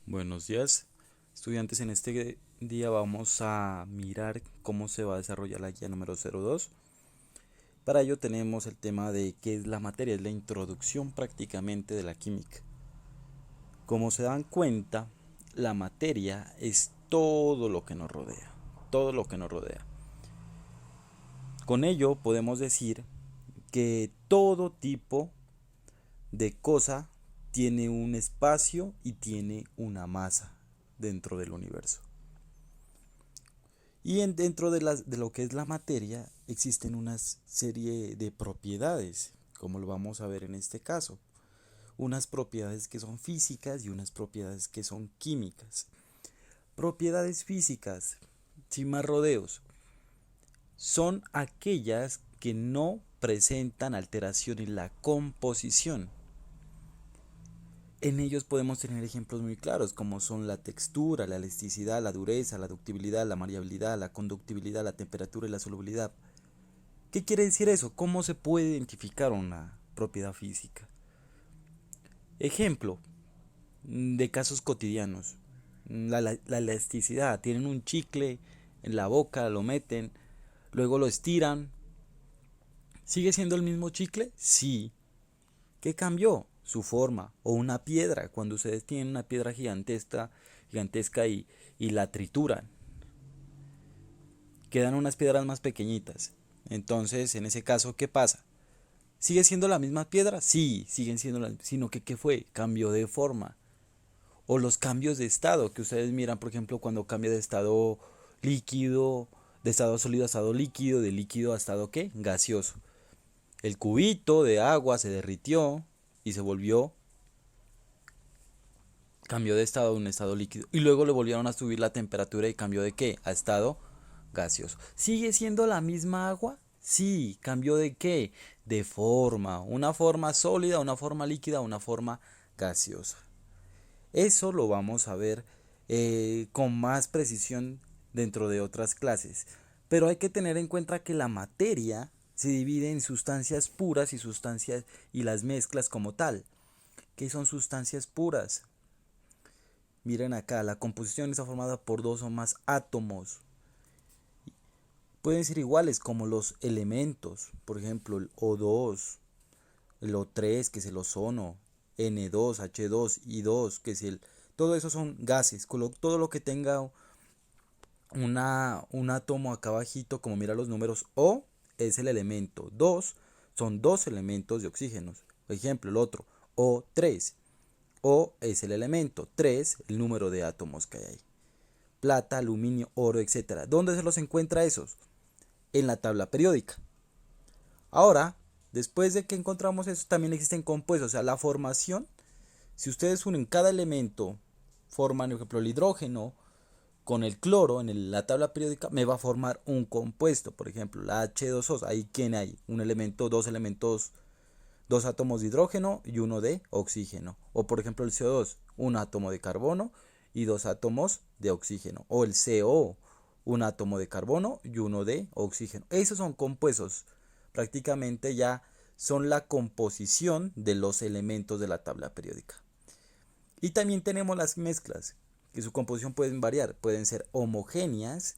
Buenos días, estudiantes. En este día vamos a mirar cómo se va a desarrollar la guía número 02. Para ello tenemos el tema de qué es la materia, es la introducción prácticamente de la química. Como se dan cuenta, la materia es todo lo que nos rodea, todo lo que nos rodea. Con ello podemos decir que todo tipo de cosa tiene un espacio y tiene una masa dentro del universo. Y dentro de lo que es la materia existen una serie de propiedades, como lo vamos a ver en este caso. Unas propiedades que son físicas y unas propiedades que son químicas. Propiedades físicas, sin más rodeos, son aquellas que no presentan alteración en la composición. En ellos podemos tener ejemplos muy claros, como son la textura, la elasticidad, la dureza, la ductibilidad, la variabilidad, la conductibilidad, la temperatura y la solubilidad. ¿Qué quiere decir eso? ¿Cómo se puede identificar una propiedad física? Ejemplo de casos cotidianos. La elasticidad. Tienen un chicle en la boca, lo meten, luego lo estiran. ¿Sigue siendo el mismo chicle? Sí. ¿Qué cambió? Su forma. O una piedra. Cuando ustedes tienen una piedra gigantesca y la trituran, quedan unas piedras más pequeñitas. Entonces, en ese caso, ¿qué pasa? ¿Sigue siendo la misma piedra? Sí, siguen siendo la misma, sino que ¿qué fue? Cambió de forma. O los cambios de estado, que ustedes miran, por ejemplo, cuando cambia de estado líquido, de estado sólido a estado líquido, de líquido a estado ¿qué? Gaseoso. El cubito de agua se derritió y se volvió, cambió de estado a un estado líquido. Y luego le volvieron a subir la temperatura y cambió de qué? A estado gaseoso. ¿Sigue siendo la misma agua? Sí, cambió de qué? De forma. Una forma sólida, una forma líquida, una forma gaseosa. Eso lo vamos a ver con más precisión dentro de otras clases. Pero hay que tener en cuenta que la materia se divide en sustancias puras y sustancias y las mezclas como tal. ¿Qué son sustancias puras? Miren acá, la composición está formada por dos o más átomos. Pueden ser iguales como los elementos, por ejemplo el O2, el O3 que es el ozono, N2, H2, I2 que es el... Todo eso son gases, todo lo que tenga un átomo acá abajito, como mira los números, O es el elemento, 2 son dos elementos de oxígenos. Por ejemplo, el otro, O3, O es el elemento, 3 el número de átomos que hay ahí. Plata, aluminio, oro, etcétera. ¿Dónde se los encuentra esos? En la tabla periódica. Ahora, después de que encontramos eso, también existen compuestos, o sea, la formación. Si ustedes unen cada elemento, forman, por ejemplo, el hidrógeno con el cloro la tabla periódica, me va a formar un compuesto. Por ejemplo, la H2O, ahí quién hay, un elemento, dos elementos, dos átomos de hidrógeno y uno de oxígeno. O por ejemplo el CO2, un átomo de carbono y dos átomos de oxígeno. O el CO, un átomo de carbono y uno de oxígeno. Esos son compuestos. Prácticamente ya son la composición de los elementos de la tabla periódica. Y también tenemos las mezclas, que su composición pueden variar, pueden ser homogéneas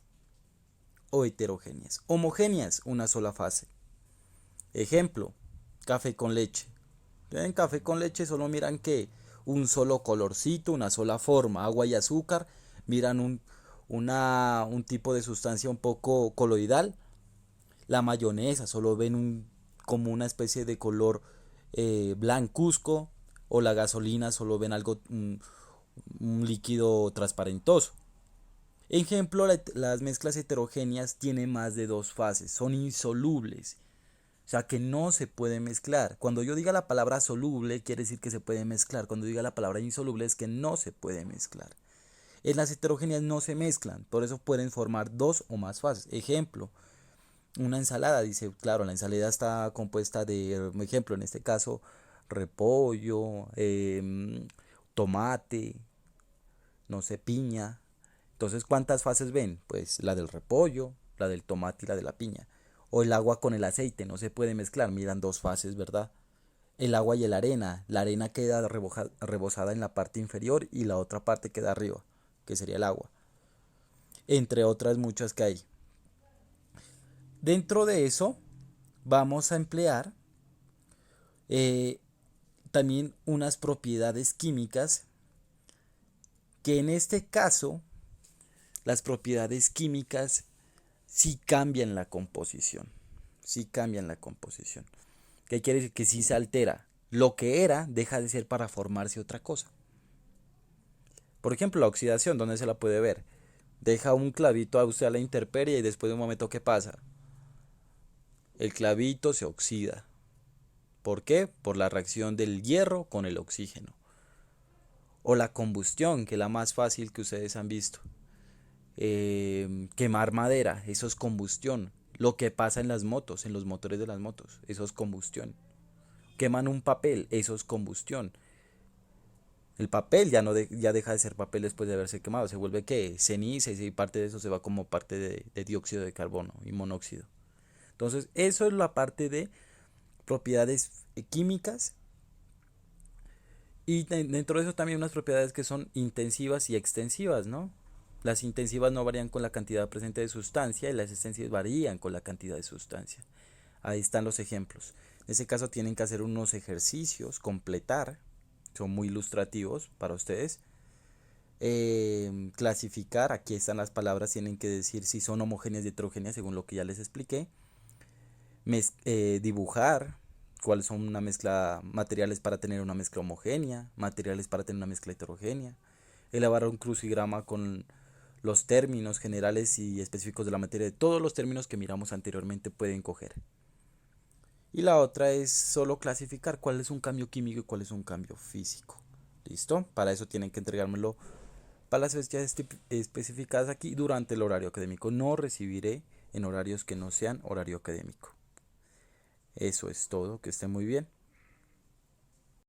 o heterogéneas. Homogéneas, una sola fase. Ejemplo, café con leche. En café con leche solo miran que un solo colorcito, una sola forma, agua y azúcar, miran un tipo de sustancia un poco coloidal. La mayonesa solo ven como una especie de color blancuzco, o la gasolina solo ven algo, un líquido transparentoso. Ejemplo, las mezclas heterogéneas tienen más de dos fases, son insolubles, o sea que no se puede mezclar. Cuando yo diga la palabra soluble, quiere decir que se puede mezclar. Cuando diga la palabra insoluble, es que no se puede mezclar. En las heterogéneas no se mezclan, por eso pueden formar dos o más fases. Ejemplo, una ensalada, dice, claro, la ensalada está compuesta de, ejemplo, en este caso, repollo, tomate, no sé, piña. Entonces, ¿cuántas fases ven? Pues la del repollo, la del tomate y la de la piña. O el agua con el aceite, no se puede mezclar, miran dos fases, ¿verdad? el agua y la arena. La arena queda rebosada en la parte inferior y la otra parte queda arriba, que sería el agua. Entre otras muchas que hay. Dentro de eso vamos a emplear eh, también unas propiedades químicas que en este caso las propiedades químicas sí cambian la composición. Sí cambian la composición. ¿Qué quiere decir? Que sí se altera. Lo que era deja de ser para formarse otra cosa. Por ejemplo, la oxidación, ¿dónde se la puede ver? Deja un clavito a usted a la intemperie y después de un momento, ¿qué pasa? El clavito se oxida. ¿Por qué? Por la reacción del hierro con el oxígeno. O la combustión, que es la más fácil que ustedes han visto. Quemar madera, eso es combustión. Lo que pasa en las motos, en los motores de las motos, eso es combustión. Queman un papel, eso es combustión. El papel ya no ya deja de ser papel después de haberse quemado, se vuelve ¿qué? Ceniza y parte de eso se va como parte de dióxido de carbono y monóxido. Entonces, eso es la parte de propiedades químicas y dentro de eso también unas propiedades que son intensivas y extensivas, ¿no? Las intensivas no varían con la cantidad presente de sustancia y las extensivas varían con la cantidad de sustancia. Ahí están los ejemplos. En ese caso tienen que hacer unos ejercicios, completar, son muy ilustrativos para ustedes. Clasificar, aquí están las palabras, tienen que decir si son homogéneas y heterogéneas según lo que ya les expliqué. Dibujar cuáles son una mezcla, materiales para tener una mezcla homogénea, materiales para tener una mezcla heterogénea. Elaborar un crucigrama con los términos generales y específicos de la materia. De todos los términos que miramos anteriormente pueden coger. Y la otra es solo clasificar cuál es un cambio químico y cuál es un cambio físico. ¿Listo? Para eso tienen que entregármelo para las fechas especificadas aquí durante el horario académico. No recibiré en horarios que no sean horario académico. Eso es todo, que esté muy bien.